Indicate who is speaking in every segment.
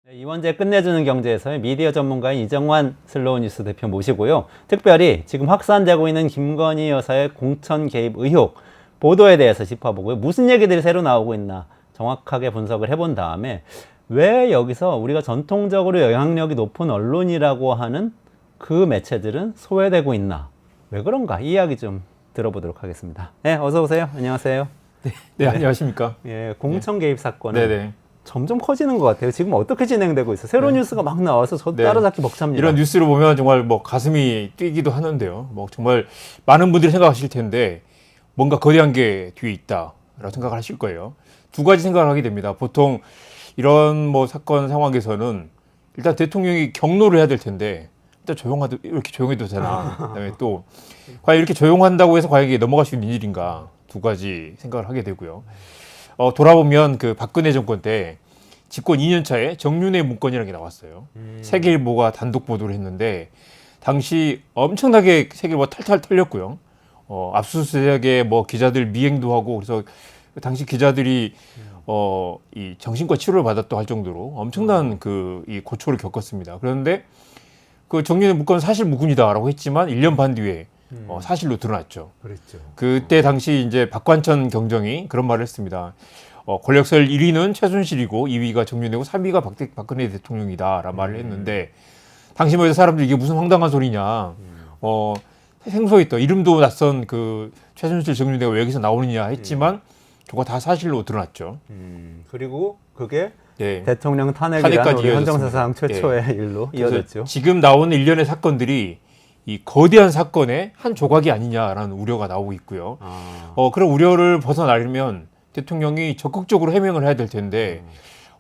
Speaker 1: 이원재 끝내주는 경제에서의 미디어 전문가인 이정환 슬로우뉴스 대표 모시고요. 특별히 지금 확산되고 있는 김건희 여사의 공천 개입 의혹 보도에 대해서 짚어보고요. 무슨 얘기들이 새로 나오고 있나 정확하게 분석을 해본 다음에 왜 여기서 우리가 전통적으로 영향력이 높은 언론이라고 하는 그 매체들은 소외되고 있나, 왜 그런가, 이 이야기 좀 들어보도록 하겠습니다. 네, 어서 오세요. 안녕하세요.
Speaker 2: 네, 안녕하십니까.
Speaker 1: 예, 공천 개입 사건은
Speaker 2: 네네.
Speaker 1: 점점 커지는 것 같아요. 지금 어떻게 진행되고 있어요? 새로운 뉴스가 막 나와서 저도 따라잡기 벅찹니다.
Speaker 2: 이런 뉴스를 보면 정말 뭐 가슴이 뛰기도 하는데요. 뭐 정말 많은 분들이 생각하실 텐데 뭔가 거대한 게 뒤에 있다라고 생각을 하실 거예요. 두 가지 생각을 하게 됩니다. 보통 이런 뭐 사건 상황에서는 일단 대통령이 경로를 해야 될 텐데 일단 이렇게 조용해도 되나? 그다음에 또 과연 이렇게 조용한다고 해서 과연 이게 넘어갈 수 있는 일인가? 두 가지 생각을 하게 되고요. 돌아보면 그 박근혜 정권 때 집권 2년 차에 정윤회 문건이라는 게 나왔어요. 세계일보가 단독 보도를 했는데 당시 엄청나게 세계일보가 탈탈 털렸고요. 압수수색에 뭐 기자들 미행도 하고 그래서 당시 기자들이 이 정신과 치료를 받았다 할 정도로 엄청난 이 고초를 겪었습니다. 그런데 그 정윤회 문건 사실 무근이다라고 했지만 1년 반 뒤에 사실로 드러났죠.
Speaker 1: 그랬죠.
Speaker 2: 그때 당시 이제 박관천 경정이 그런 말을 했습니다. 권력설 1위는 최순실이고 2위가 정윤회고 3위가 박근혜 대통령이다라는 말을 했는데 당시 뭐 사람들이 이게 무슨 황당한 소리냐. 생소했던 이름도 낯선 그 최순실 정윤회가 왜 여기서 나오느냐 했지만 저거 다 사실로 드러났죠.
Speaker 1: 그리고 그게
Speaker 2: 네.
Speaker 1: 대통령 탄핵이라는
Speaker 2: 탄핵까지
Speaker 1: 우리 헌정사상
Speaker 2: 이어졌습니다.
Speaker 1: 최초의 일로 이어졌죠.
Speaker 2: 지금 나오는 일련의 사건들이 이 거대한 사건의 한 조각이 아니냐라는 우려가 나오고 있고요. 그런 우려를 벗어나려면 대통령이 적극적으로 해명을 해야 될 텐데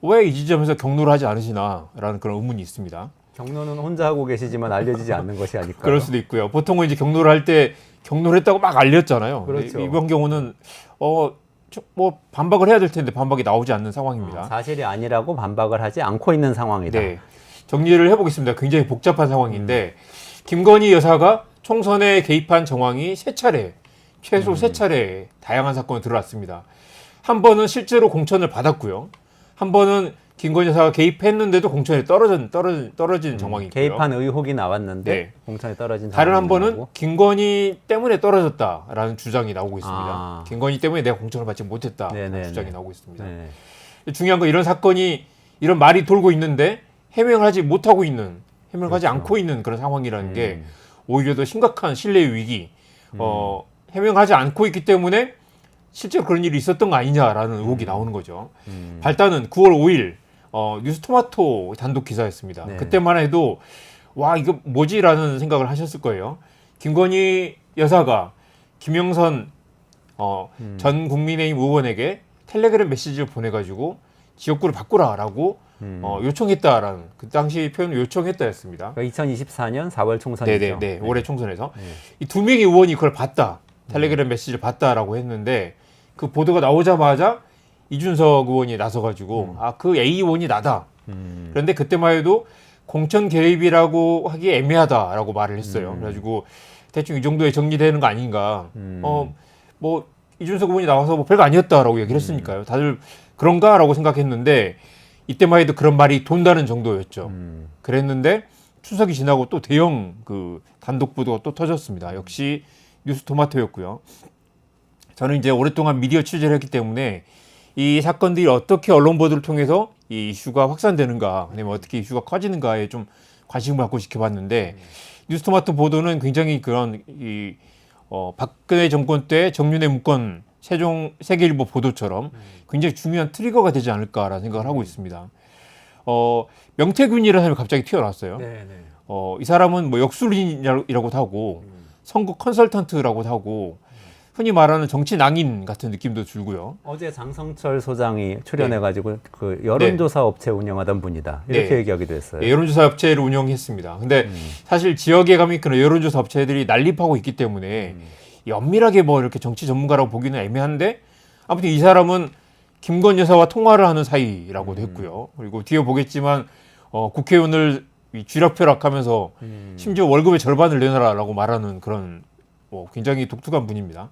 Speaker 2: 왜 이 지점에서 경로를 하지 않으시나라는 그런 의문이 있습니다.
Speaker 1: 경로는 혼자 하고 계시지만 알려지지 않는 것이 아닐까요?
Speaker 2: 그럴 수도 있고요. 보통은 이제 경로를 할 때 경로를 했다고 막 알렸잖아요.
Speaker 1: 그렇죠.
Speaker 2: 이번 경우는 뭐 반박을 해야 될 텐데 반박이 나오지 않는 상황입니다.
Speaker 1: 사실이 아니라고 반박을 하지 않고 있는 상황이다.
Speaker 2: 네. 정리를 해보겠습니다. 굉장히 복잡한 상황인데 김건희 여사가 총선에 개입한 정황이 최소 세 차례 다양한 사건이 드러났습니다. 한 번은 실제로 공천을 받았고요. 한 번은 김건희 여사가 개입했는데도 공천에 떨어진 정황이 있고요.
Speaker 1: 개입한 의혹이 나왔는데
Speaker 2: 네.
Speaker 1: 공천에 떨어진
Speaker 2: 다른 한
Speaker 1: 상황이
Speaker 2: 번은
Speaker 1: 나오고.
Speaker 2: 김건희 때문에 떨어졌다라는 주장이 나오고 있습니다.
Speaker 1: 아.
Speaker 2: 김건희 때문에 내가 공천을 받지 못했다라는
Speaker 1: 네네네.
Speaker 2: 주장이 나오고 있습니다.
Speaker 1: 네.
Speaker 2: 중요한 건 이런 사건이 이런 말이 돌고 있는데 해명하지
Speaker 1: 그렇죠.
Speaker 2: 않고 있는 그런 상황이라는 게 오히려 더 심각한 신뢰 위기. 해명하지 않고 있기 때문에 실제로 그런 일이 있었던 거 아니냐라는 의혹이 나오는 거죠. 발단은 9월 5일 뉴스토마토 단독 기사였습니다.
Speaker 1: 네.
Speaker 2: 그때만 해도 와 이거 뭐지라는 생각을 하셨을 거예요. 김건희 여사가 김영선 전 국민의힘 의원에게 텔레그램 메시지를 보내가지고 지역구를 바꾸라라고 요청했다라는 그 당시 표현을 요청했다였습니다.
Speaker 1: 그러니까 2024년 4월 총선이죠.
Speaker 2: 네. 올해 총선에서 이 두 명의 의원이 그걸 봤다. 텔레그램 메시지를 봤다라고 했는데 그 보도가 나오자마자 이준석 의원이 나서가지고 그 A 의원이 나다. 그런데 그때만 해도 공천 개입이라고 하기 애매하다라고 말을 했어요. 그래가지고 대충 이 정도에 정리되는 거 아닌가. 뭐 이준석 의원이 나와서 뭐 별거 아니었다라고 얘기를 했으니까요. 다들 그런가라고 생각했는데 이때만 해도 그런 말이 돈다는 정도였죠. 그랬는데 추석이 지나고 또 대형 그 단독 보도가 또 터졌습니다. 역시 뉴스토마토였고요. 저는 이제 오랫동안 미디어 취재를 했기 때문에 이 사건들이 어떻게 언론 보도를 통해서 이 이슈가 확산되는가, 아니면 어떻게 이슈가 커지는가에 좀 관심을 갖고 지켜봤는데 뉴스토마토 보도는 굉장히 그런 박근혜 정권 때 정윤회 문건 세계일보 보도처럼 굉장히 중요한 트리거가 되지 않을까라는 생각을 하고 있습니다. 명태균이라는 사람이 갑자기 튀어나왔어요. 이 사람은 뭐 역술인이라고도 하고 선거 컨설턴트라고도 하고 흔히 말하는 정치 낭인 같은 느낌도 들고요.
Speaker 1: 어제 장성철 소장이 출연해가지고 그 여론조사 업체 운영하던 분이다. 이렇게 얘기하기도 했어요.
Speaker 2: 네, 여론조사 업체를 운영했습니다. 근데 사실 지역에 가면 그런 여론조사 업체들이 난립하고 있기 때문에 엄밀하게 뭐 이렇게 정치 전문가라고 보기는 애매한데 아무튼 이 사람은 김건희 여사와 통화를 하는 사이라고도 했고요. 그리고 뒤에 보겠지만 국회의원을 쥐락펴락하면서 심지어 월급의 절반을 내놔라라고 말하는 그런 굉장히 독특한 분입니다.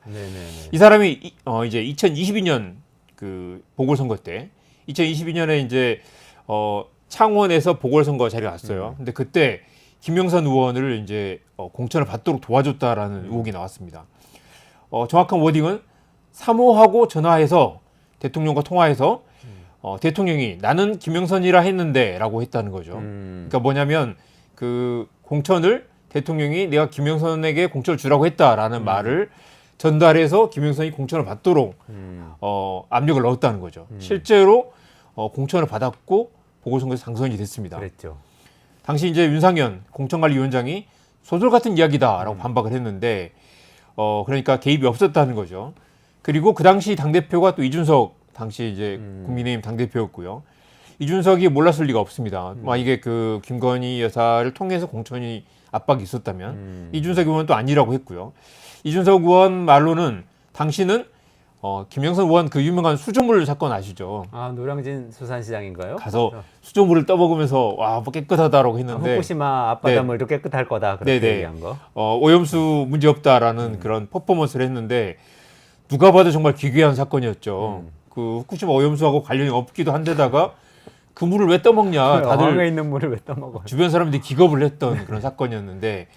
Speaker 2: 이 사람이 이제 2022년 그 보궐선거 때 2022년에 이제 창원에서 보궐선거 자리가 왔어요. 근데 그때 김영선 의원을 이제 공천을 받도록 도와줬다라는 의혹이 나왔습니다. 정확한 워딩은 사모하고 전화해서 대통령과 통화해서 대통령이 나는 김영선이라 했는데라고 했다는 거죠. 그러니까 뭐냐면 그 공천을 대통령이 내가 김영선에게 공천을 주라고 했다라는 말을 전달해서 김영선이 공천을 받도록 압력을 넣었다는 거죠. 실제로 공천을 받았고 보궐선거에서 당선이 됐습니다.
Speaker 1: 그랬죠.
Speaker 2: 당시 이제 윤상현 공천관리위원장이 소설 같은 이야기다라고 반박을 했는데 그러니까 개입이 없었다는 거죠. 그리고 그 당시 당대표가 또 이준석 당시 이제 국민의힘 당대표였고요. 이준석이 몰랐을 리가 없습니다. 이게 그 김건희 여사를 통해서 공천이 압박이 있었다면 이준석 의원은 또 아니라고 했고요. 이준석 의원 말로는 당시는 김영선 의원 그 유명한 수조물 사건 아시죠?
Speaker 1: 아, 노량진 수산시장인가요?
Speaker 2: 가서 수조물을 떠먹으면서 와, 뭐 깨끗하다라고 했는데
Speaker 1: 후쿠시마 앞바닷물도 깨끗할 거다 그렇게
Speaker 2: 네네.
Speaker 1: 얘기한 거.
Speaker 2: 오염수 문제 없다라는 그런 퍼포먼스를 했는데 누가 봐도 정말 기괴한 사건이었죠. 그 후쿠시마 오염수하고 관련이 없기도 한데다가 그 물을 왜 떠먹냐
Speaker 1: 어항에
Speaker 2: 다들
Speaker 1: 있는 물을 왜 떠먹어?
Speaker 2: 주변 사람들이 기겁을 했던 그런 사건이었는데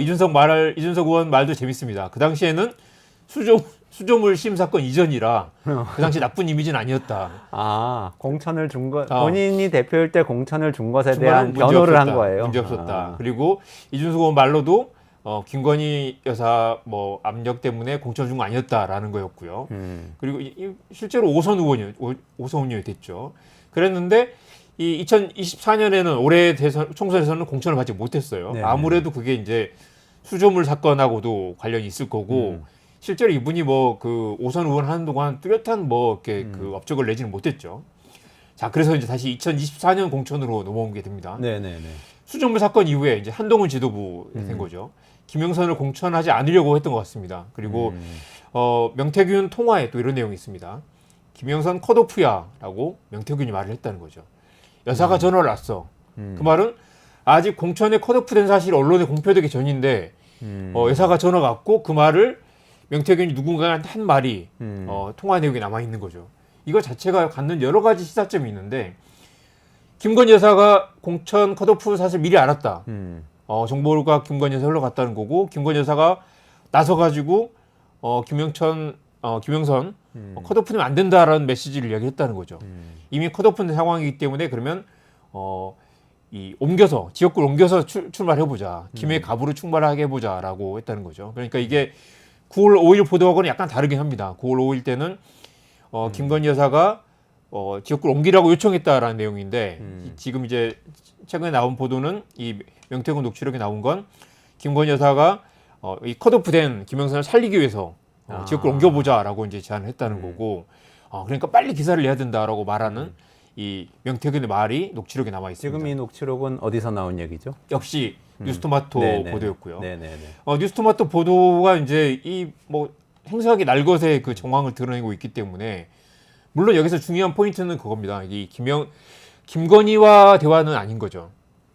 Speaker 2: 이준석 의원 말도 재밌습니다. 그 당시에는 수조물 심 사건 이전이라 그 당시 나쁜 이미지는 아니었다.
Speaker 1: 아, 공천을 준 것, 본인이 대표일 때 공천을 준 것에
Speaker 2: 정말
Speaker 1: 대한
Speaker 2: 문제
Speaker 1: 변호를
Speaker 2: 없었다.
Speaker 1: 한 거예요.
Speaker 2: 문제 없었다.
Speaker 1: 아.
Speaker 2: 그리고 이준석 의원 말로도 김건희 여사 뭐 압력 때문에 공천 준 거 아니었다라는 거였고요. 그리고 실제로 오선 의원이 됐죠. 그랬는데 이 2024년에는 올해 총선에서는 공천을 받지 못했어요.
Speaker 1: 네.
Speaker 2: 아무래도 그게 이제 수조물 사건하고도 관련이 있을 거고 실제로 이분이 뭐 그 오선 의원 하는 동안 뚜렷한 뭐 이렇게 그 업적을 내지는 못했죠. 자, 그래서 이제 다시 2024년 공천으로 넘어오게 됩니다.
Speaker 1: 네네네.
Speaker 2: 수조물 사건 이후에 이제 한동훈 지도부 된 거죠. 김영선을 공천하지 않으려고 했던 것 같습니다. 그리고 명태균 통화에 또 이런 내용이 있습니다. 김영선 컷오프야라고 명태균이 말을 했다는 거죠. 여사가 전화를 왔어. 그 말은 아직 공천에 컷오프된 사실이 언론에 공표되기 전인데 여사가 전화가 왔고 그 말을 명태균이 누군가한테 한 말이 통화 내용이 남아 있는 거죠. 이거 자체가 갖는 여러 가지 시사점이 있는데 김건희 여사가 공천 컷오프 사실 미리 알았다. 정보가 김건희 여사 흘러갔다는 거고 김건희 여사가 나서가지고 김영선 컷오프는 안 된다라는 메시지를 이야기했다는 거죠. 이미 컷오프된 상황이기 때문에 그러면 지역구를 옮겨서 출마해보자. 김해 갑으로 출마하게 해보자라고 했다는 거죠. 그러니까 이게 9월 5일 보도하고는 약간 다르긴 합니다. 9월 5일 때는 김건희 여사가 지역구를 옮기라고 요청했다라는 내용인데 지금 이제 최근에 나온 보도는 이 명태균 녹취록에 나온 건 김건희 여사가 이 컷오프된 김영선을 살리기 위해서 지역구를 옮겨보자라고 이제 제안을 했다는 거고 그러니까 빨리 기사를 내야 된다라고 말하는 이 명태균의 말이 녹취록에 남아 있습니다.
Speaker 1: 지금 이 녹취록은 어디서 나온 얘기죠?
Speaker 2: 역시 뉴스토마토
Speaker 1: 네네.
Speaker 2: 보도였고요.
Speaker 1: 네네네.
Speaker 2: 뉴스토마토 보도가 이제 이 뭐 행사하게 날것의 그 정황을 드러내고 있기 때문에 물론 여기서 중요한 포인트는 그겁니다. 이 김건희와 대화는 아닌 거죠.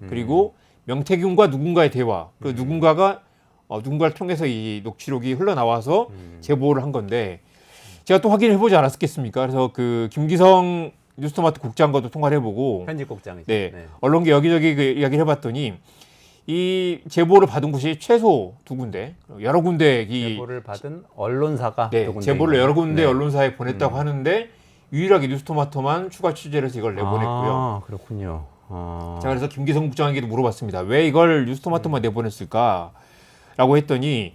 Speaker 2: 그리고 명태균과 누군가의 대화, 그 누군가가 누군가를 통해서 이 녹취록이 흘러나와서 제보를 한 건데 제가 또 확인을 해보지 않았겠습니까? 그래서 그 김기성 뉴스토마토 국장과도 통화를 해보고
Speaker 1: 편집국장이죠.
Speaker 2: 네. 언론계 여기저기 그 이야기를 해봤더니 이 제보를 받은 곳이 최소 2군데, 여러 군데
Speaker 1: 제보를 받은 언론사가
Speaker 2: 네,
Speaker 1: 누군데
Speaker 2: 제보를 여러 군데
Speaker 1: 네.
Speaker 2: 언론사에 보냈다고 하는데 유일하게 뉴스토마토만 추가 취재를 해서 이걸 내보냈고요.
Speaker 1: 아, 그렇군요.
Speaker 2: 자, 그래서 김기성 국장에게도 물어봤습니다. 왜 이걸 뉴스토마토만 내보냈을까라고 했더니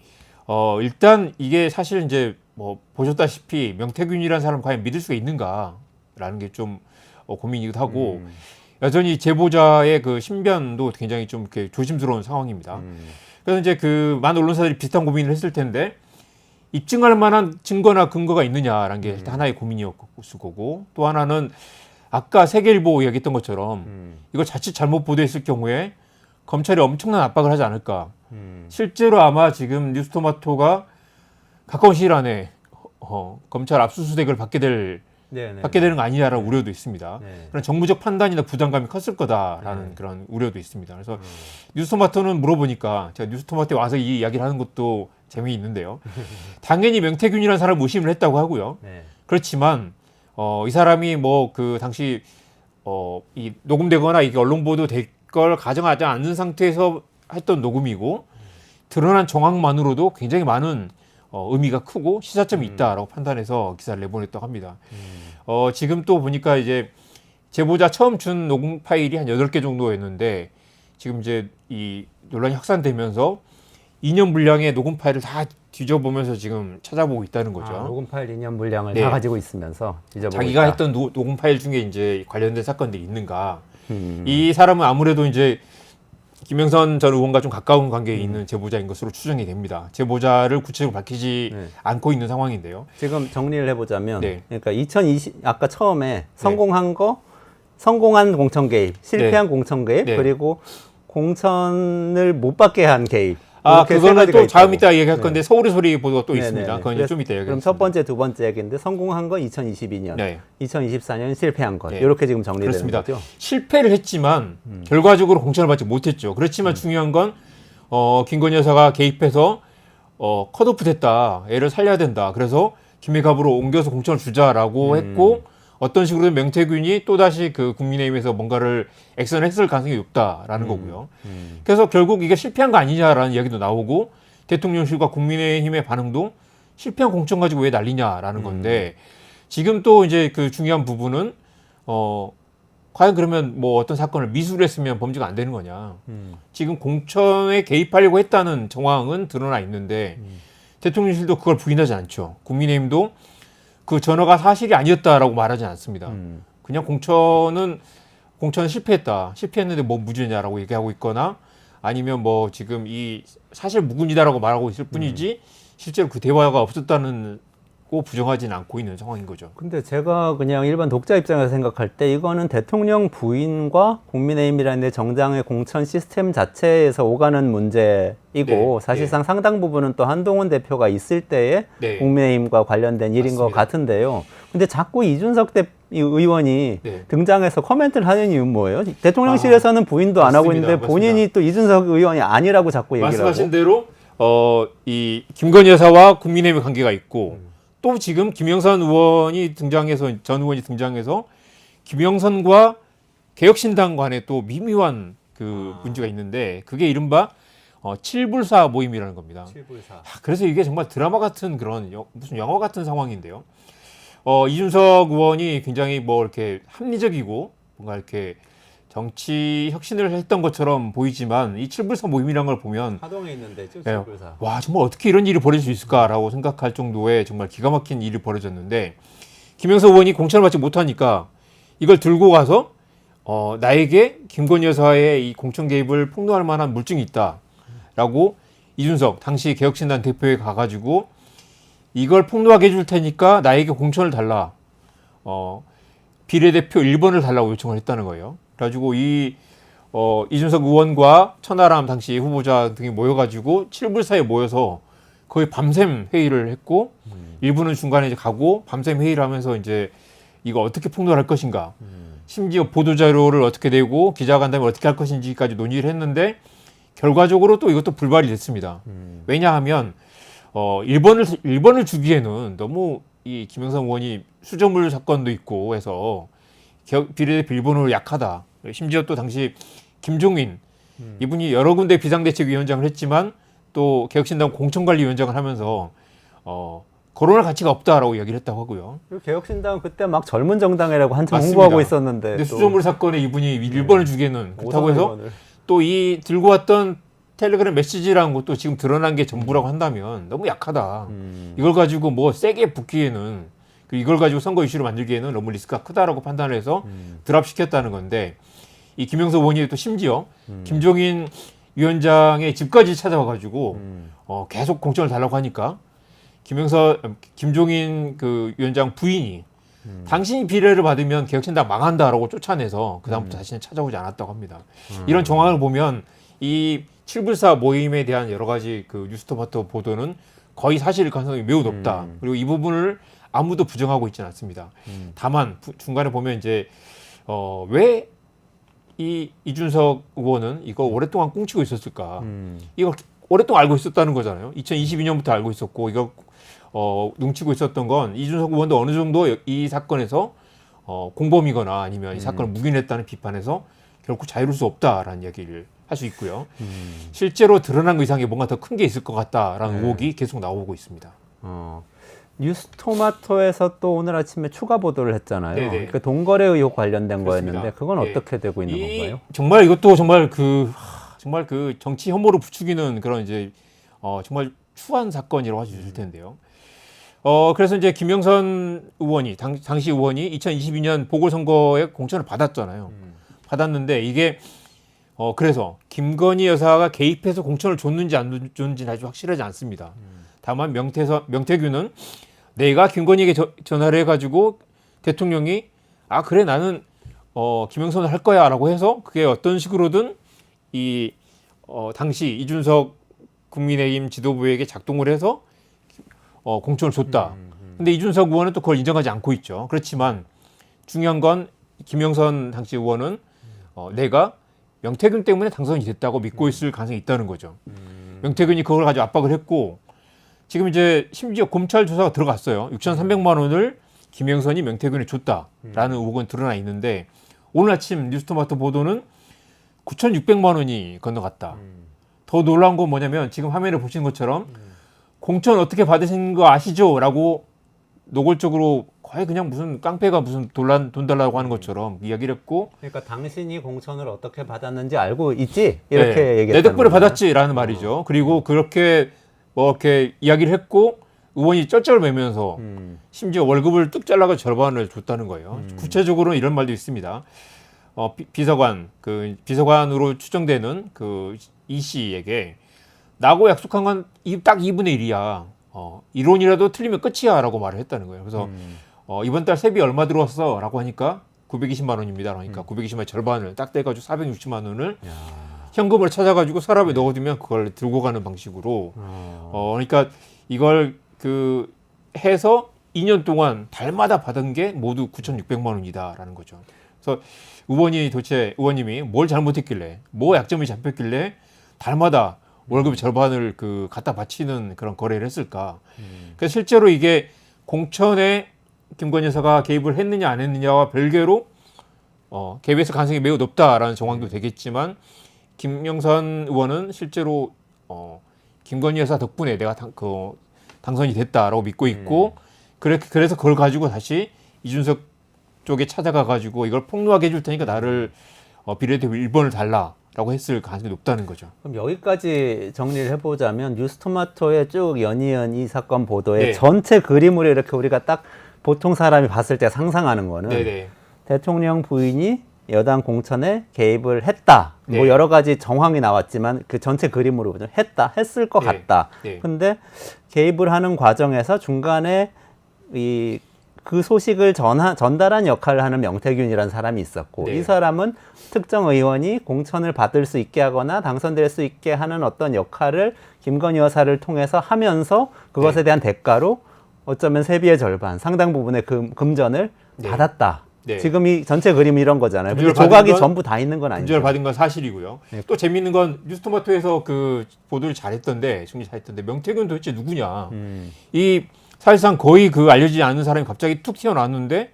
Speaker 2: 일단 이게 사실 이제 뭐 보셨다시피 명태균이라는 사람 과연 믿을 수가 있는가라는 게 좀 고민이기도 하고 여전히 제보자의 그 신변도 굉장히 좀 이렇게 조심스러운 상황입니다. 그래서 이제 그 많은 언론사들이 비슷한 고민을 했을 텐데 입증할 만한 증거나 근거가 있느냐라는 게 일단 하나의 고민이었을 거고 또 하나는 아까 세계일보 얘기했던 것처럼 이걸 자칫 잘못 보도했을 경우에 검찰이 엄청난 압박을 하지 않을까. 실제로 아마 지금 뉴스토마토가 가까운 시일 안에 검찰 압수수색을 받게 되는 거 아니냐라는 우려도 있습니다.
Speaker 1: 네.
Speaker 2: 그런 정무적 판단이나 부담감이 컸을 거다라는 그런 우려도 있습니다. 그래서 뉴스토마토는 물어보니까 제가 뉴스토마토에 와서 이 이야기를 하는 것도 재미있는데요. 당연히 명태균이라는 사람을 의심을 했다고 하고요.
Speaker 1: 네.
Speaker 2: 그렇지만 이 사람이 뭐 그 당시 이 녹음되거나 이게 언론 보도될 걸 가정하지 않는 상태에서 했던 녹음이고 드러난 정황만으로도 굉장히 많은 의미가 크고 시사점이 있다라고 판단해서 기사를 내보냈다고 합니다. 지금 또 보니까 이제 제보자 처음 준 녹음 파일이 한 8개 정도였는데 지금 이제 이 논란이 확산되면서 2년 분량의 녹음 파일을 다 뒤져보면서 지금 찾아보고 있다는 거죠.
Speaker 1: 녹음 파일 2년 분량을
Speaker 2: 네.
Speaker 1: 다 가지고 있으면서 뒤져보고
Speaker 2: 자기가
Speaker 1: 있다.
Speaker 2: 했던 녹음 파일 중에 이제 관련된 사건들이 있는가. 이 사람은 아무래도 이제 김영선 전 의원과 좀 가까운 관계에 있는 제보자인 것으로 추정이 됩니다. 제보자를 구체적으로 밝히지
Speaker 1: 네.
Speaker 2: 않고 있는 상황인데요.
Speaker 1: 지금 정리를 해보자면,
Speaker 2: 네.
Speaker 1: 그러니까 2020 아까 처음에 성공한 공천 개입, 실패한 공천 개입,
Speaker 2: 네.
Speaker 1: 그리고 공천을 못 받게 한 개입. 이렇게 세
Speaker 2: 그거는
Speaker 1: 가지가
Speaker 2: 또 다음
Speaker 1: 있다고.
Speaker 2: 이따 얘기할 건데 서울의 소리 보도가 또
Speaker 1: 네네네.
Speaker 2: 있습니다. 그건 이제
Speaker 1: 그래서
Speaker 2: 좀 이따 얘기하겠습니다.
Speaker 1: 그럼 첫 번째, 두 번째 얘기인데 성공한 건 2022년,
Speaker 2: 네.
Speaker 1: 2024년 실패한 것.
Speaker 2: 네.
Speaker 1: 이렇게 지금 정리되는
Speaker 2: 그렇습니다.
Speaker 1: 거죠.
Speaker 2: 실패를 했지만 결과적으로 공천을 받지 못했죠. 그렇지만 중요한 건 김건희 여사가 개입해서 컷오프 됐다. 애를 살려야 된다. 그래서 김해갑으로 옮겨서 공천을 주자라고 했고 어떤 식으로든 명태균이 또다시 그 국민의힘에서 뭔가를 액션을 했을 가능성이 높다라는 거고요. 그래서 결국 이게 실패한 거 아니냐라는 이야기도 나오고 대통령실과 국민의힘의 반응도 실패한 공천 가지고 왜 난리냐라는 건데 지금 또 이제 그 중요한 부분은 과연 그러면 뭐 어떤 사건을 미수를 했으면 범죄가 안 되는 거냐. 지금 공천에 개입하려고 했다는 정황은 드러나 있는데 대통령실도 그걸 부인하지 않죠. 국민의힘도 그 전화가 사실이 아니었다라고 말하지 않습니다. 그냥 공천은 실패했다. 실패했는데 뭐 무죄냐라고 얘기하고 있거나 아니면 뭐 지금 이 사실 무근이다라고 말하고 있을 뿐이지 실제로 그 대화가 없었다는 고 부정하지는 않고 있는 상황인 거죠.
Speaker 1: 근데 제가 그냥 일반 독자 입장에서 생각할 때 이거는 대통령 부인과 국민의힘이라는 정당의 공천 시스템 자체에서 오가는 문제이고
Speaker 2: 네,
Speaker 1: 사실상 상당 부분은 또 한동훈 대표가 있을 때에
Speaker 2: 네.
Speaker 1: 국민의힘과 관련된 일인 것
Speaker 2: 맞습니다.
Speaker 1: 같은데요. 근데 자꾸 이준석 의원이
Speaker 2: 네.
Speaker 1: 등장해서 코멘트를 하는 이유는 뭐예요? 대통령실에서는 부인도 안 하고
Speaker 2: 맞습니다.
Speaker 1: 있는데 본인이 또 이준석 의원이 아니라고 자꾸 얘기를
Speaker 2: 말씀하신
Speaker 1: 하고.
Speaker 2: 대로 이 김건희 여사와 국민의힘의 관계가 있고 또 지금 김영선 의원이 등장해서 전 의원이 등장해서 김영선과 개혁신당 간에 또 미묘한 그 문제가 있는데 그게 이른바 7불사 모임이라는 겁니다. 그래서 이게 정말 드라마 같은 그런 무슨 영화 같은 상황인데요. 이준석 의원이 굉장히 뭐 이렇게 합리적이고 뭔가 이렇게 정치 혁신을 했던 것처럼 보이지만 이 7불사 모임이라는 걸 보면
Speaker 1: 하동에 있는데
Speaker 2: 네, 와 정말 어떻게 이런 일이 벌어질 수 있을까라고 생각할 정도의 정말 기가 막힌 일이 벌어졌는데 김영선 의원이 공천을 받지 못하니까 이걸 들고 가서 나에게 김건희 여사의 이 공천 개입을 폭로할 만한 물증이 있다라고 이준석 당시 개혁신당 대표에 가가지고 이걸 폭로하게 해줄 테니까 나에게 공천을 달라 비례대표 1번을 달라고 요청을 했다는 거예요. 그래가지고 이준석 의원과 천하람 당시 후보자 등이 모여가지고 7불사에 모여서 거의 밤샘 회의를 했고 일부는 중간에 이제 가고 밤샘 회의를 하면서 이제 이거 어떻게 폭로할 것인가 심지어 보도자료를 어떻게 내고 기자간담회 어떻게 할 것인지까지 논의를 했는데 결과적으로 또 이것도 불발이 됐습니다. 왜냐하면 1번을 주기에는 너무 이 김영선 의원이 수저물 사건도 있고 해서 비례대표 1번으로 약하다. 심지어 또 당시 김종인 이분이 여러 군데 비상대책위원장을 했지만 또 개혁신당 공천관리위원장을 하면서 거론할 가치가 없다라고 이야기를 했다고 하고요.
Speaker 1: 그리고 개혁신당은 그때 막 젊은 정당이라고 한참
Speaker 2: 맞습니다.
Speaker 1: 홍보하고 있었는데
Speaker 2: 근데
Speaker 1: 또
Speaker 2: 수조물 사건에 이분이 1번을 주기에는 그렇다고 해서
Speaker 1: 오선
Speaker 2: 또 이 들고 왔던 텔레그램 메시지라는 것도 지금 드러난 게 전부라고 한다면 너무 약하다. 이걸 가지고 뭐 세게 붙기에는 이걸 가지고 선거 이슈를 만들기에는 너무 리스크가 크다라고 판단을 해서 드랍시켰다는 건데 이 김영선 의원이 또 심지어 김종인 위원장의 집까지 찾아와가지고 계속 공천을 달라고 하니까 김종인 그 위원장 부인이 당신이 비례를 받으면 개혁신당 망한다라고 쫓아내서 그다음부터 다시는 찾아오지 않았다고 합니다. 이런 정황을 보면 이 7불사 모임에 대한 여러 가지 그 뉴스토마토 보도는 거의 사실일 가능성이 매우 높다. 그리고 이 부분을 아무도 부정하고 있지는 않습니다. 다만 중간에 보면 이제 왜 이 이준석 의원은 이거 오랫동안 꽁치고 있었을까? 이걸 오랫동안 알고 있었다는 거잖아요. 2022년부터 알고 있었고 이거 뭉치고 있었던 건 이준석 의원도 어느 정도 이 사건에서 공범이거나 아니면 이 사건을 묵인했다는 비판에서 결코 자유로울 수 없다라는 이야기를 할 수 있고요. 실제로 드러난 것 이상의 뭔가 더 큰 게 있을 것 같다라는 의혹이 계속 나오고 있습니다.
Speaker 1: 뉴스토마토에서 또 오늘 아침에 추가 보도를 했잖아요.
Speaker 2: 네네.
Speaker 1: 그러니까 동거래 의혹 관련된
Speaker 2: 그렇습니다.
Speaker 1: 거였는데 그건
Speaker 2: 예.
Speaker 1: 어떻게 되고 있는 건가요?
Speaker 2: 정말 이것도 정말 정말 그 정치 혐오를 부추기는 그런 이제 정말 추한 사건이라고 할 수 있을 텐데요. 그래서 이제 김영선 의원이 당시 의원이 2022년 보궐선거에 공천을 받았잖아요. 받았는데 이게 그래서 김건희 여사가 개입해서 공천을 줬는지 안 줬는지는 아주 확실하지 않습니다. 다만 명태균은 내가 김건희에게 전화를 해가지고 대통령이 그래 나는 김영선을 할 거야라고 해서 그게 어떤 식으로든 이 당시 이준석 국민의힘 지도부에게 작동을 해서 공천을 줬다. 근데 이준석 의원은 또 그걸 인정하지 않고 있죠. 그렇지만 중요한 건 김영선 당시 의원은 내가 명태균 때문에 당선이 됐다고 믿고 있을 가능성이 있다는 거죠. 명태균이 그걸 가지고 압박을 했고 지금 이제 심지어 검찰 조사가 들어갔어요. 6,300만 원을 김영선이 명태균에 줬다라는 의혹은 드러나 있는데 오늘 아침 뉴스토마토 보도는 9,600만 원이 건너갔다. 더 놀라운 건 뭐냐면 지금 화면에 보시는 것처럼 공천 어떻게 받으신 거 아시죠? 라고 노골적으로 거의 그냥 무슨 깡패가 무슨 돈 달라고 하는 것처럼 이야기를 했고
Speaker 1: 그러니까 당신이 공천을 어떻게 받았는지 알고 있지? 이렇게
Speaker 2: 네,
Speaker 1: 얘기했다는
Speaker 2: 내 덕분에
Speaker 1: 거예요.
Speaker 2: 받았지라는 말이죠. 그리고 그렇게 뭐 이렇게 이야기를 했고 의원이 쩔쩔 매면서 심지어 월급을 뚝 잘라가 절반을 줬다는 거예요. 구체적으로는 이런 말도 있습니다. 비서관으로 추정되는 그 이 씨에게 나하고 약속한 건 딱 2분의 1이야. 이론이라도 틀리면 끝이야라고 말을 했다는 거예요. 그래서 이번 달 세비 얼마 들어왔어라고 하니까 920만 원입니다. 그러니까 920만 원 절반을 딱 떼가지고 460만 원을 현금을 찾아가지고 서랍에 넣어두면 그걸 들고 가는 방식으로. 그러니까 이걸 해서 2년 동안 달마다 받은 게 모두 9,600만 원이다라는 거죠. 그래서 의원님이 뭘 잘못했길래, 뭐 약점이 잡혔길래 달마다 월급 절반을 갖다 바치는 그런 거래를 했을까. 그래서 실제로 이게 공천에 김건희 여사가 개입을 했느냐 안 했느냐와 별개로 개입했을 가능성이 매우 높다라는 정황도 되겠지만 김영선 의원은 실제로 김건희 여사 덕분에 내가 당선이 됐다라고 믿고 있고 그래서 그걸 가지고 다시 이준석 쪽에 찾아가 가지고 이걸 폭로하게 해줄 테니까 나를 비례대표 1번을 달라라고 했을 가능성이 높다는 거죠.
Speaker 1: 그럼 여기까지 정리를 해보자면 뉴스토마토의 쭉 연이은 이 사건 보도의
Speaker 2: 네.
Speaker 1: 전체 그림으로 이렇게 우리가 딱 보통 사람이 봤을 때 상상하는 거는
Speaker 2: 네네.
Speaker 1: 대통령 부인이 여당 공천에 개입을 했다.
Speaker 2: 네.
Speaker 1: 뭐 여러 가지 정황이 나왔지만 그 전체 그림으로 보면 했을 것
Speaker 2: 네.
Speaker 1: 같다.
Speaker 2: 네.
Speaker 1: 근데 개입을 하는 과정에서 중간에 그 소식을 전달한 역할을 하는 명태균이라는 사람이 있었고
Speaker 2: 네.
Speaker 1: 이 사람은 특정 의원이 공천을 받을 수 있게 하거나 당선될 수 있게 하는 어떤 역할을 김건희 여사를 통해서 하면서 그것에
Speaker 2: 네.
Speaker 1: 대한 대가로 어쩌면 세비의 절반, 상당 부분의 금전을
Speaker 2: 네.
Speaker 1: 받았다.
Speaker 2: 네.
Speaker 1: 지금 이 전체 그림이 이런 거잖아요. 근데
Speaker 2: 금전을
Speaker 1: 조각이
Speaker 2: 받은 건-
Speaker 1: 전부 다 있는 건 아니죠.
Speaker 2: 금전을 받은 건 사실이고요.
Speaker 1: 네.
Speaker 2: 또 재미있는 건 뉴스토마토에서 보도를 정리 잘했던데 명태균 도대체 누구냐. 이 사실상 거의 알려지지 않는 사람이 갑자기 툭 튀어나왔는데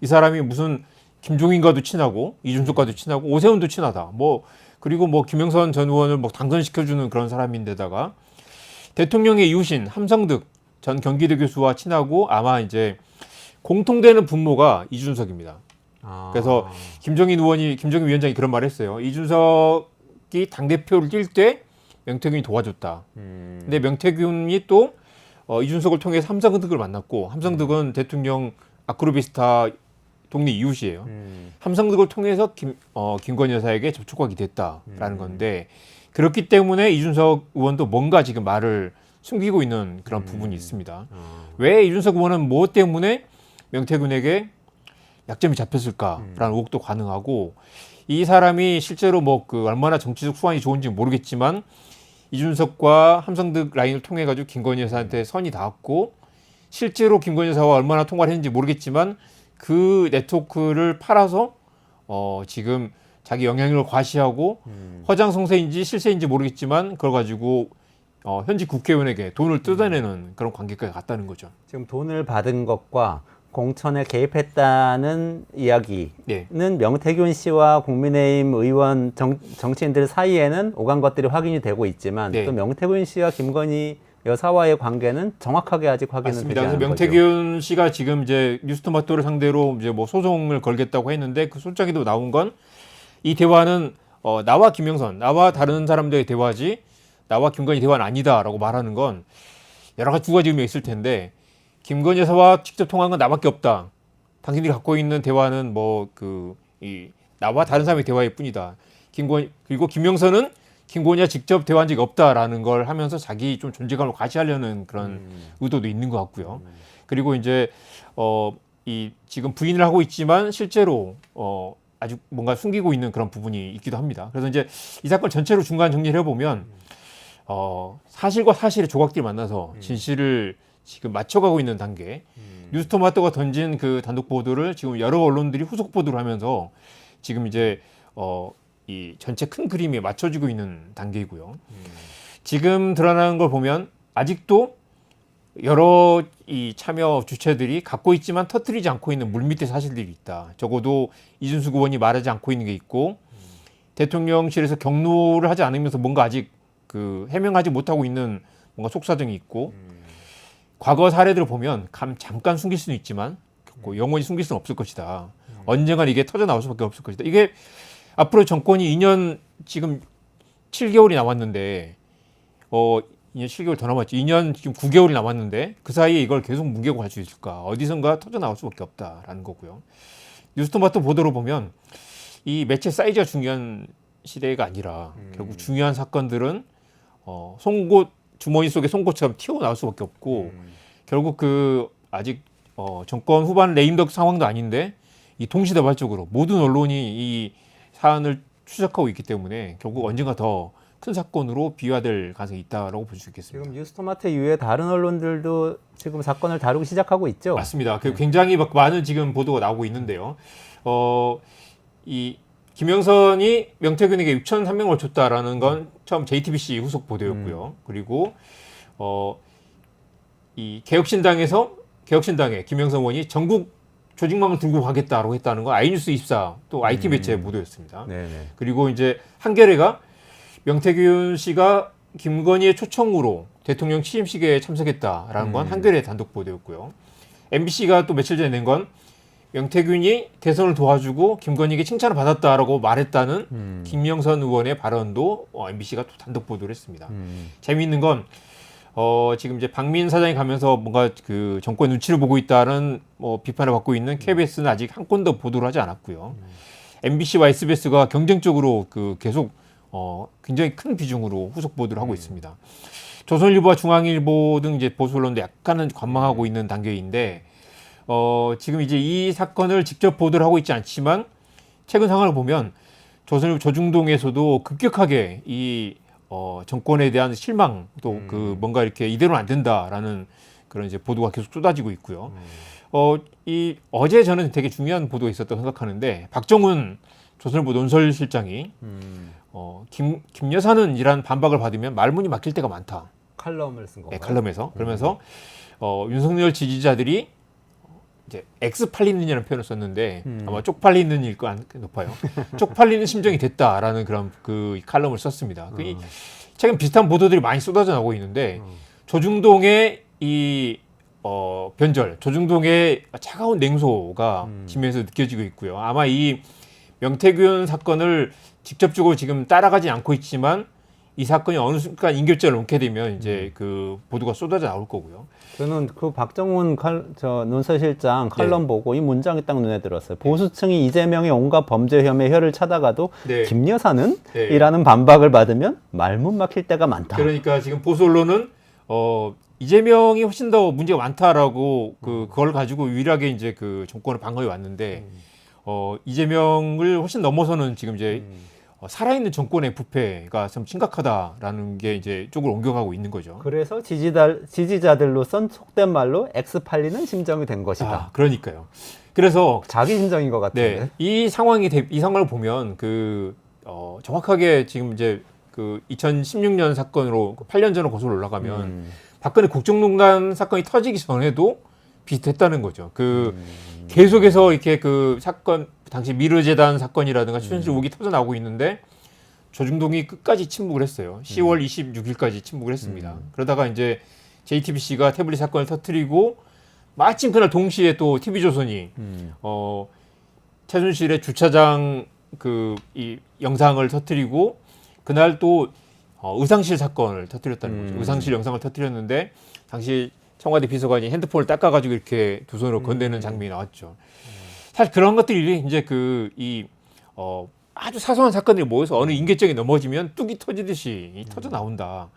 Speaker 2: 이 사람이 무슨 김종인과도 친하고 이준석과도 친하고 오세훈도 친하다. 그리고 김영선 전 의원을 당선시켜주는 그런 사람인데다가 대통령의 이웃인 함성득 전 경기도 교수와 친하고 아마 이제 공통되는 분모가 이준석입니다. 그래서 김종인 위원장이 그런 말을 했어요. 이준석이 당대표를 뛸 때 명태균이 도와줬다. 근데 명태균이 또 이준석을 통해 함성득을 만났고 함성득은 대통령 아크로비스타 동네 이웃이에요. 함성득을 통해서 김건희 여사에게 접촉하게 됐다라는 건데 그렇기 때문에 이준석 의원도 뭔가 지금 말을 숨기고 있는 그런 부분이 있습니다. 왜 이준석 의원은 뭐 때문에 명태균에게 약점이 잡혔을까라는 의혹도 가능하고 이 사람이 실제로 얼마나 정치적 수완이 좋은지 모르겠지만 이준석과 함성득 라인을 통해 가지고 김건희 여사한테 선이 닿았고 실제로 김건희 여사와 얼마나 통화를 했는지 모르겠지만 그 네트워크를 팔아서 지금 자기 영향력을 과시하고 허장성세인지 실세인지 모르겠지만 그걸 가지고 현직 국회의원에게 돈을 뜯어내는 그런 관계까지 갔다는 거죠.
Speaker 1: 지금 돈을 받은 것과 공천에 개입했다는 이야기는
Speaker 2: 네.
Speaker 1: 명태균 씨와 국민의힘 의원 정치인들 사이에는 오간 것들이 확인이 되고 있지만
Speaker 2: 네.
Speaker 1: 또 명태균 씨와 김건희 여사와의 관계는 정확하게 아직 확인은 되지
Speaker 2: 맞습니다.
Speaker 1: 않은
Speaker 2: 그래서
Speaker 1: 거죠.
Speaker 2: 명태균 씨가 지금 이제 뉴스토마토를 상대로 이제 뭐 소송을 걸겠다고 했는데 그 소장에도 나온 건 이 대화는 나와 김영선, 나와 다른 사람들의 대화지 나와 김건희 대화는 아니다라고 말하는 건 여러 가지 두 가지 의미가 있을 텐데 김건희 여사와 직접 통화한 건 나밖에 없다. 당신들이 갖고 있는 대화는 나와 다른 사람의 대화일 뿐이다. 그리고 김영선은 김건희와 직접 대화한 적이 없다라는 걸 하면서 자기 좀 존재감을 과시하려는 그런 의도도 있는 것 같고요. 그리고 이제 지금 부인을 하고 있지만 실제로 아주 뭔가 숨기고 있는 그런 부분이 있기도 합니다. 그래서 이제 이 사건 전체로 중간 정리를 해보면 사실과 사실의 조각들이 만나서 진실을 지금 맞춰가고 있는 단계. 뉴스토마토가 던진 그 단독 보도를 지금 여러 언론들이 후속 보도를 하면서 지금 이제 이 전체 큰 그림이 맞춰지고 있는 단계이고요. 지금 드러나는 걸 보면 아직도 여러 이 참여 주체들이 갖고 있지만 터뜨리지 않고 있는 물밑의 사실들이 있다. 적어도 이준수 의원이 말하지 않고 있는 게 있고 대통령실에서 경로를 하지 않으면서 뭔가 아직 해명하지 못하고 있는 뭔가 속사정이 있고 과거 사례들을 보면 잠깐 숨길 수는 있지만 영원히 숨길 수는 없을 것이다. 언젠간 이게 터져 나올 수밖에 없을 것이다. 이게 앞으로 정권이 2년 지금 7개월이 남았는데 2년 7개월 더 남았지. 2년 지금 9개월이 남았는데 그 사이에 이걸 계속 뭉개고 갈 수 있을까? 어디선가 터져 나올 수밖에 없다라는 거고요. 뉴스토마토 보도로 보면 이 매체 사이즈가 중요한 시대가 아니라 결국 중요한 사건들은 주머니 속의 송곳처럼 튀어나올 수밖에 없고 결국 아직 정권 후반 레임덕 상황도 아닌데 이 동시다발적으로 모든 언론이 이 사안을 추적하고 있기 때문에 결국 언젠가 더 큰 사건으로 비화될 가능성이 있다라고 볼 수 있겠습니다.
Speaker 1: 지금 뉴스토마토 이후에 다른 언론들도 지금 사건을 다루기 시작하고 있죠.
Speaker 2: 맞습니다. 굉장히 많은 지금 보도가 나오고 있는데요. 이 김영선이 명태균에게 6,300을 줬다라는 건 처음 JTBC 후속 보도였고요. 그리고 이 개혁신당의 김영선 의원이 전국 조직망을 들고 가겠다라고 했다는 건 아이뉴스24 또 IT 매체 보도였습니다.
Speaker 1: 네네.
Speaker 2: 그리고 이제 한겨레가 명태균 씨가 김건희의 초청으로 대통령 취임식에 참석했다라는 건 한겨레 단독 보도였고요. MBC가 또 며칠 전에 낸 건 명태균이 대선을 도와주고 김건희에게 칭찬을 받았다라고 말했다는 김영선 의원의 발언도 MBC가 또 단독 보도를 했습니다. 재미있는 건 지금 이제 박민 사장이 가면서 뭔가 정권 눈치를 보고 있다는 비판을 받고 있는 KBS는 아직 한 건도 보도를 하지 않았고요. MBC와 SBS가 경쟁적으로 계속 굉장히 큰 비중으로 후속 보도를 하고 있습니다. 조선일보와 중앙일보 등 이제 보수 언론도 약간은 관망하고 있는 단계인데 지금 이제 이 사건을 직접 보도를 하고 있지 않지만 최근 상황을 보면 조선일보 조중동에서도 급격하게 이 정권에 대한 실망 또 뭔가 이렇게 이대로는 안 된다라는 그런 이제 보도가 계속 쏟아지고 있고요. 어제 저는 되게 중요한 보도가 있었다고 생각하는데 박정훈 조선일보 논설실장이 김 여사는 이란 반박을 받으면 말문이 막힐 때가 많다.
Speaker 1: 칼럼을 쓴 건가요?
Speaker 2: 네, 칼럼에서. 그러면서 윤석열 지지자들이 이제 X팔리는이라는 표현을 썼는데 아마 쪽팔리는 일 거 높아요. 쪽팔리는 심정이 됐다라는 그런 칼럼을 썼습니다. 최근 비슷한 보도들이 많이 쏟아져 나오고 있는데 조중동의 이 변절, 조중동의 차가운 냉소가 지면에서 느껴지고 있고요. 아마 이 명태균 사건을 직접적으로 지금 따라가지 않고 있지만 이 사건이 어느 순간 인결점을 놓게 되면 이제 보도가 쏟아져 나올 거고요.
Speaker 1: 저는 박정훈 논설실장 칼럼 보고 이 문장이 딱 눈에 들었어요. 보수층이 이재명의 온갖 범죄 혐의 혀를 차다가도 김 여사는? 이라는 반박을 받으면 말문 막힐 때가 많다.
Speaker 2: 그러니까 지금 보수 언론은 이재명이 훨씬 더 문제가 많다라고 그걸 가지고 유일하게 이제 정권을 방어해 왔는데 이재명을 훨씬 넘어서는 지금 이제 살아있는 정권의 부패가 참 심각하다라는 게 이제 쪽으로 옮겨가고 있는 거죠.
Speaker 1: 그래서 지지자들로 쓴 속된 말로 X팔리는 심정이 된 것이다.
Speaker 2: 그러니까요. 그래서
Speaker 1: 자기 심정인 것 같은데.
Speaker 2: 이 상황을 보면 정확하게 지금 이제 2016년 사건으로 8년 전으로 거슬러 올라가면 박근혜 국정농단 사건이 터지기 전에도 비슷했다는 거죠. 그 계속해서 이렇게 그 사건 당시 미르재단 사건이라든가 최순실 의혹이 터져 나오고 있는데 조중동이 끝까지 침묵을 했어요. 10월 26일까지 침묵을 했습니다. 그러다가 이제 JTBC가 태블릿 사건을 터뜨리고 마침 그날 동시에 또 TV조선이 최순실의 주차장 그 이 영상을 터뜨리고 그날 또 의상실 사건을 터뜨렸다는 거죠. 의상실 영상을 터뜨렸는데 당시 청와대 비서관이 핸드폰을 닦아가지고 이렇게 두 손으로 건네는 장면이 나왔죠. 사실 그런 것들이 이제 아주 사소한 사건들이 모여서 어느 인계점이 넘어지면 뚝이 터지듯이 터져 나온다.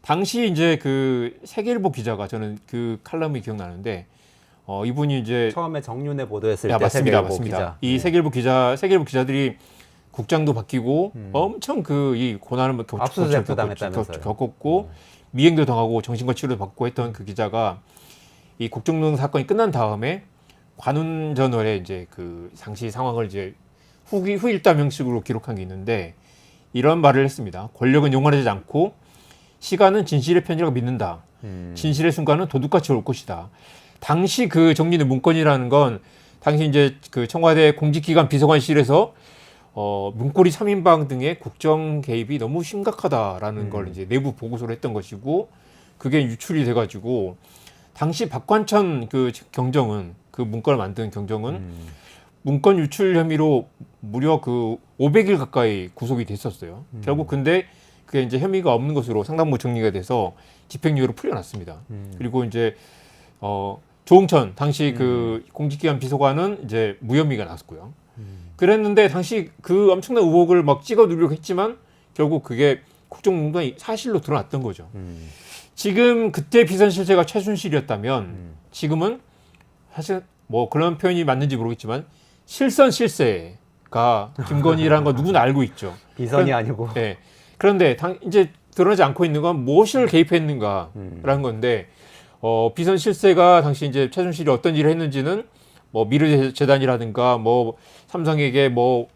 Speaker 2: 당시 이제 그 세계일보 기자가 저는 그 칼럼이 기억나는데 이분이 이제
Speaker 1: 처음에 정윤회 보도했을 때
Speaker 2: 맞습니다,
Speaker 1: 세계일보
Speaker 2: 맞습니다.
Speaker 1: 기자.
Speaker 2: 이 세계일보 기자들이 국장도 바뀌고 엄청 이 고난을
Speaker 1: 압수수색도 당했다면서요.
Speaker 2: 겪었고 미행도 당하고 정신과 치료도 받고 했던 그 기자가 이 국정농단 사건이 끝난 다음에 관훈저널에 이제 그 당시 상황을 이제 후일담 형식으로 기록한 게 있는데 이런 말을 했습니다. 권력은 용만하지 않고 시간은 진실의 편이라고 믿는다. 진실의 순간은 도둑같이 올 것이다. 당시 그 정리의 문건이라는 건 당시 이제 그 청와대 공직기관 비서관실에서 문고리 3인방 등의 국정 개입이 너무 심각하다라는 걸 이제 내부 보고서를 했던 것이고 그게 유출이 돼가지고 당시 박관천 그 경정은 그 문건을 만든 경정은 문건 유출 혐의로 무려 그 500일 가까이 구속이 됐었어요. 결국 근데 그게 이제 혐의가 없는 것으로 상당부 정리가 돼서 집행유예로 풀려났습니다. 그리고 이제 조응천 당시 그 공직기관 비서관은 이제 무혐의가 났고요. 그랬는데 당시 그 엄청난 의혹을 막 찍어 누르려고 했지만 결국 그게 국정농단이 사실로 드러났던 거죠. 지금 그때 비선실세가 최순실이었다면 지금은 사실 뭐 그런 표현이 맞는지 모르겠지만 실선실세가 김건희라는 거 누구나 알고 있죠.
Speaker 1: 비선이 아니고.
Speaker 2: 네. 그런데 이제 드러나지 않고 있는 건 무엇을 개입했는가라는 건데 비선 실세가 당시 이제 최순실이 어떤 일을 했는지는 뭐 미르재단이라든가 뭐 삼성에게 뭐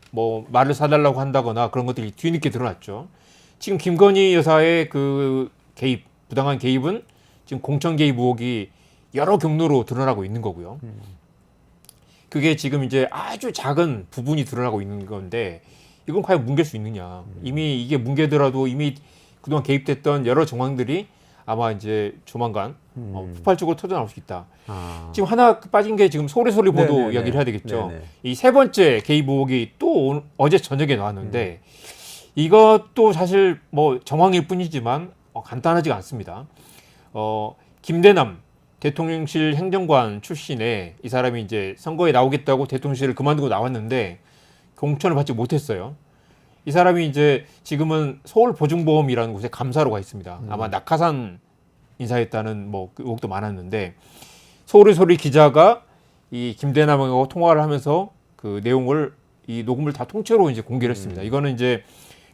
Speaker 2: 말을 사달라고 한다거나 그런 것들이 뒤늦게 드러났죠. 지금 김건희 여사의 그 개입, 부당한 개입은 지금 공천 개입 의혹이 여러 경로로 드러나고 있는 거고요. 그게 지금 이제 아주 작은 부분이 드러나고 있는 건데 이건 과연 뭉갤 수 있느냐. 이미 이게 뭉개더라도 이미 그동안 개입됐던 여러 정황들이 아마 이제 조만간 폭발적으로 터져 나올 수 있다. 지금 하나 빠진 게 지금 서울의 소리 보도
Speaker 1: 네네네.
Speaker 2: 이야기를 해야 되겠죠.
Speaker 1: 네네.
Speaker 2: 이 세 번째 개입 의혹이 또 어제 저녁에 나왔는데 이것도 사실 뭐 정황일 뿐이지만 간단하지가 않습니다. 김대남 대통령실 행정관 출신의 이 사람이 이제 선거에 나오겠다고 대통령실을 그만두고 나왔는데 공천을 받지 못했어요. 이 사람이 이제 지금은 서울보증보험이라는 곳에 감사로 가 있습니다. 아마 낙하산 인사했다는 뭐 의혹도 많았는데 서울의 소리 기자가 이 김대남하고 통화를 하면서 그 내용을 이 녹음을 다 통째로 이제 공개를 했습니다. 이거는 이제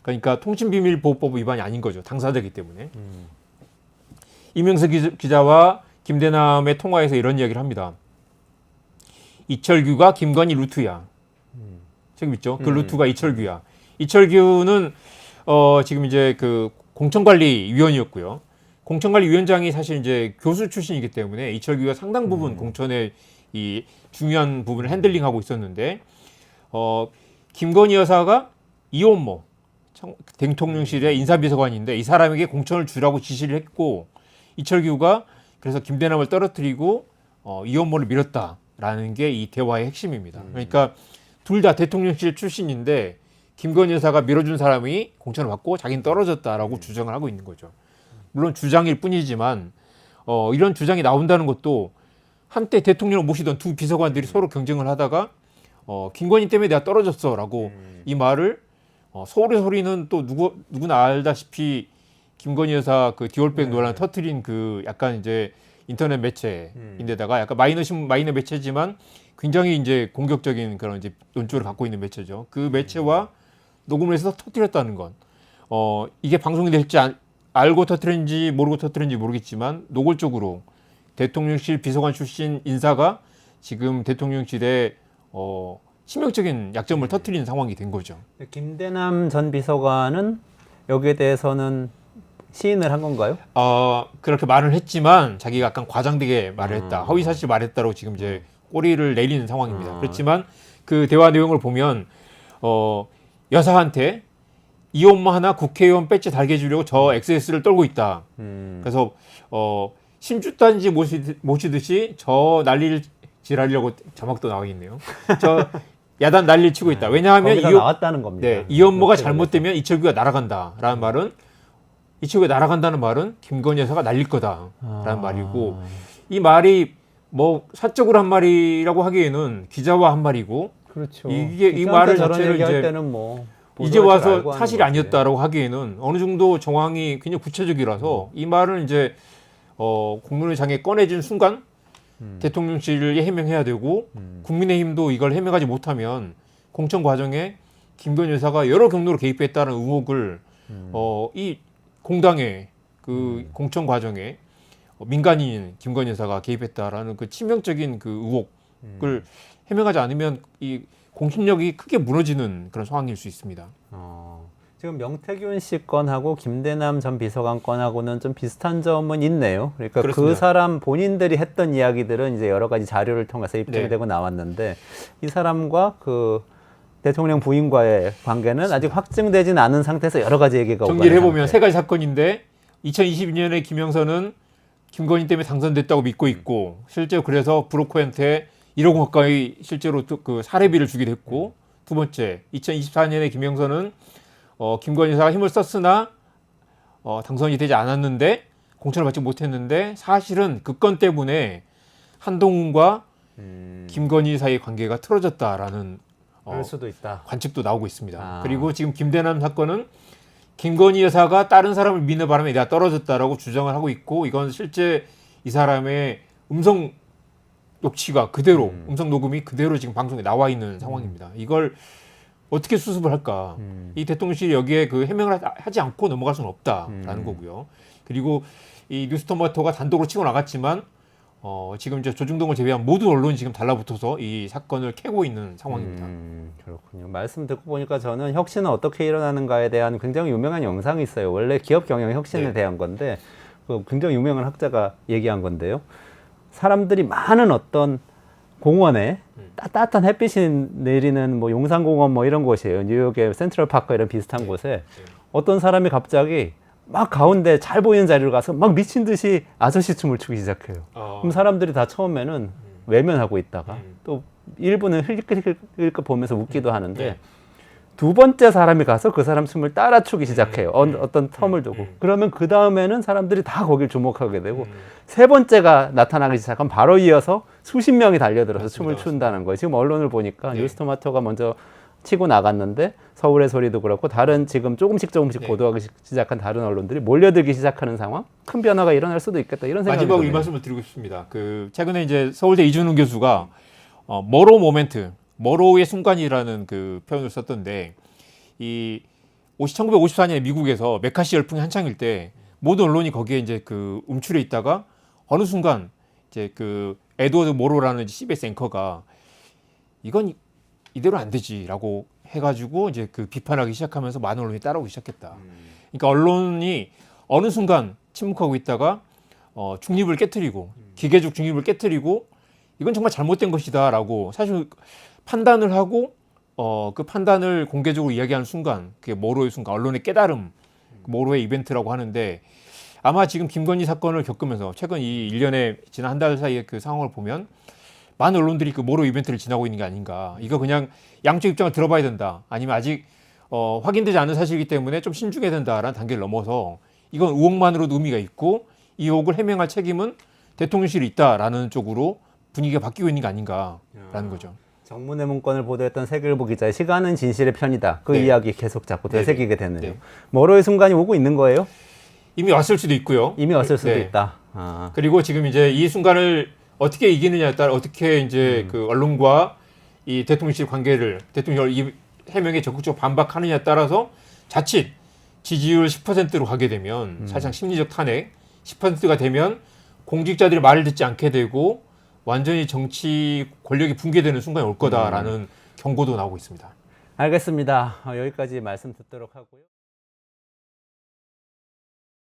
Speaker 2: 그러니까 통신비밀보호법 위반이 아닌 거죠. 당사자이기 때문에. 이명석 기자와 김대남의 통화에서 이런 이야기를 합니다. 이철규가 김건희 루트야. 지금 있죠. 그 루트가 이철규야. 이철규는 지금 이제 그 공천관리위원이었고요. 공천관리위원장이 사실 이제 교수 출신이기 때문에 이철규가 상당 부분 공천의 이 중요한 부분을 핸들링하고 있었는데 김건희 여사가 이원모 대통령실의 인사비서관인데 이 사람에게 공천을 주라고 지시를 했고 이철규가 그래서 김대남을 떨어뜨리고 이원모를 밀었다라는 게 이 대화의 핵심입니다. 그러니까 둘 다 대통령실 출신인데 김건희 여사가 밀어준 사람이 공천을 받고 자기는 떨어졌다라고 주장을 하고 있는 거죠. 물론 주장일 뿐이지만 이런 주장이 나온다는 것도 한때 대통령을 모시던 두 비서관들이 서로 경쟁을 하다가 김건희 때문에 내가 떨어졌어라고 이 말을 서울의 소리는 또 누구나 알다시피 김건희 여사 그 디올백 논란을 터뜨린 그 약간 이제 인터넷 매체인데다가 약간 마이너 매체지만 굉장히 이제 공격적인 그런 이제 논조를 갖고 있는 매체죠. 그 매체와 녹음을 해서 터뜨렸다는 건 이게 방송이 될지 알고 터뜨렸는지 모르고 터뜨렸는지 모르겠지만 노골적으로 대통령실 비서관 출신 인사가 지금 대통령실에 치명적인 약점을 터뜨리는 상황이 된 거죠.
Speaker 1: 김대남 전 비서관은 여기에 대해서는 시인을 한 건가요?
Speaker 2: 그렇게 말을 했지만 자기가 약간 과장되게 말을 했다. 허위 사실 말했다고 지금 이제 꼬리를 내리는 상황입니다. 그렇지만 그 대화 내용을 보면 여사한테 이 엄마 하나 국회의원 배지 달게 해주려고 저 XS를 떨고 있다. 그래서 심주단지 모시듯이 저 난리를 지르려고 자막도 나와 있네요. 저 야단 난리를 치고 있다. 왜냐하면
Speaker 1: 거기다 나왔다는 겁니다.
Speaker 2: 네, 이 업무가 잘못되면 이철규가 날아간다라는 말은 이철규가 날아간다는 말은 김건희 여사가 날릴 거다라는 말이고 이 말이 뭐 사적으로 한 말이라고 하기에는 기자와 한 말이고
Speaker 1: 그렇죠.
Speaker 2: 이게 이 말을
Speaker 1: 저런
Speaker 2: 자체를
Speaker 1: 얘기할
Speaker 2: 이제
Speaker 1: 때는 뭐
Speaker 2: 이제
Speaker 1: 보도할 줄
Speaker 2: 와서
Speaker 1: 알고 하는
Speaker 2: 사실이
Speaker 1: 거지.
Speaker 2: 아니었다라고 하기에는 어느 정도 정황이 굉장히 구체적이라서 이 말을 이제 공론장에 꺼내진 순간 대통령실이 해명해야 되고 국민의힘도 이걸 해명하지 못하면 공천 과정에 김건희 여사가 여러 경로로 개입했다는 의혹을 이 공당의 그 공천 과정에 민간인 김건희 여사가 개입했다라는 그 치명적인 그 의혹을 해명하지 않으면 이 공신력이 크게 무너지는 그런 상황일 수 있습니다.
Speaker 1: 지금 명태균 씨 건하고 김대남 전 비서관 건하고는 좀 비슷한 점은 있네요. 그러니까
Speaker 2: 그렇습니다.
Speaker 1: 그 사람 본인들이 했던 이야기들은 이제 여러 가지 자료를 통해서 입증이
Speaker 2: 네.
Speaker 1: 되고 나왔는데 이 사람과 그 대통령 부인과의 관계는 아직 확증되진 않은 상태에서 여러 가지 얘기가 오가는
Speaker 2: 정리를 해보면
Speaker 1: 상태.
Speaker 2: 세 가지 사건인데 2022년에 김영선은 김건희 때문에 당선됐다고 믿고 있고 실제로 그래서 브로커한테 1억 원 가까이 실제로 그 사례비를 주기도 했고 두 번째 2024년에 김영선은 김건희 여사가 힘을 썼으나 당선이 되지 않았는데 공천을 받지 못했는데 사실은 그 건 때문에 한동훈과 김건희 사이의 관계가 틀어졌다라는
Speaker 1: 그럴 수도 있다.
Speaker 2: 관측도 나오고 있습니다.
Speaker 1: 아.
Speaker 2: 그리고 지금 김대남 사건은 김건희 여사가 다른 사람을 믿는 바람에 내가 떨어졌다라고 주장을 하고 있고 이건 실제 이 사람의 음성 녹취가 그대로 음성 녹음이 그대로 지금 방송에 나와 있는 상황입니다. 이걸 어떻게 수습을 할까? 이 대통령실이 여기에 그 해명을 하지 않고 넘어갈 수는 없다라는 거고요. 그리고 이 뉴스토마토가 단독으로 치고 나갔지만 지금 이제 조중동을 제외한 모든 언론이 지금 달라붙어서 이 사건을 캐고 있는 상황입니다.
Speaker 1: 그렇군요. 말씀 듣고 보니까 저는 혁신은 어떻게 일어나는가에 대한 굉장히 유명한 영상이 있어요. 원래 기업 경영 혁신에
Speaker 2: 네.
Speaker 1: 대한 건데 그 굉장히 유명한 학자가 얘기한 건데요. 사람들이 많은 어떤 공원에 따뜻한 햇빛이 내리는 뭐 용산공원 뭐 이런 곳이에요. 뉴욕의 센트럴파크 이런 비슷한 곳에 어떤 사람이 갑자기 막 가운데 잘 보이는 자리로 가서 막 미친 듯이 아저씨 춤을 추기 시작해요. 그럼 사람들이 다 처음에는 외면하고 있다가 또 일부는 흘끗흘끗 보면서 웃기도 하는데 두 번째 사람이 가서 그 사람 춤을 따라 추기 시작해요. 어떤 텀을 두고. 그러면 그 다음에는 사람들이 다 거길 주목하게 되고 세 번째가 나타나기 시작하면 바로 이어서 수십 명이 달려들어서
Speaker 2: 맞습니다.
Speaker 1: 춤을 춘다는 거예요. 지금 언론을 보니까
Speaker 2: 네.
Speaker 1: 뉴스토마토가 먼저 치고 나갔는데 서울의 소리도 그렇고 다른 지금 조금씩
Speaker 2: 네.
Speaker 1: 보도하기 시작한 다른 언론들이 몰려들기 시작하는 상황? 큰 변화가 일어날 수도 있겠다 이런 생각이
Speaker 2: 마지막으로
Speaker 1: 드네요.
Speaker 2: 이 말씀을 드리고 싶습니다. 그 최근에 이제 서울대 이준훈 교수가 머로 모멘트, 머로의 순간이라는 그 표현을 썼던데 이 1954년에 미국에서 메카시 열풍이 한창일 때 모든 언론이 거기에 이제 그 움츠려 있다가 어느 순간 이제 그 에드워드 모로라는 CBS 앵커가 이건 이대로 안 되지라고 해가지고 이제 그 비판하기 시작하면서 많은 언론이 따라오기 시작했다. 그러니까 언론이 어느 순간 침묵하고 있다가 중립을 깨트리고 기계적 중립을 깨트리고 이건 정말 잘못된 것이다라고 사실 판단을 하고 그 판단을 공개적으로 이야기하는 순간 그게 모로의 순간 언론의 깨달음 모로의 이벤트라고 하는데 아마 지금 김건희 사건을 겪으면서 최근 이 1년에 지난 한 달 사이의 그 상황을 보면 많은 언론들이 그 모로 이벤트를 지나고 있는 게 아닌가. 이거 그냥 양쪽 입장을 들어봐야 된다. 아니면 아직 확인되지 않은 사실이기 때문에 좀 신중해야 된다라는 단계를 넘어서 이건 의혹만으로도 의미가 있고 이 의혹을 해명할 책임은 대통령실이 있다라는 쪽으로 분위기가 바뀌고 있는 게 아닌가라는 거죠.
Speaker 1: 정문의 문건을 보도했던 세계일보 기자의 시간은 진실의 편이다. 그
Speaker 2: 네.
Speaker 1: 이야기 계속 자꾸 되새기게 되네요.
Speaker 2: 네.
Speaker 1: 머로의 순간이 오고 있는 거예요?
Speaker 2: 이미 왔을 수도 있고요.
Speaker 1: 이미 왔을 수도
Speaker 2: 네.
Speaker 1: 있다.
Speaker 2: 그리고 지금 이제 이 순간을 어떻게 이기느냐에 따라 어떻게 이제 그 언론과 이 대통령실 관계를 대통령 이 해명에 적극적으로 반박하느냐에 따라서 자칫 지지율 10%로 가게 되면 사실상 심리적 탄핵 10%가 되면 공직자들이 말을 듣지 않게 되고 완전히 정치 권력이 붕괴되는 순간이 올 거다라는 경고도 나오고 있습니다.
Speaker 1: 알겠습니다. 여기까지 말씀 듣도록 하고요.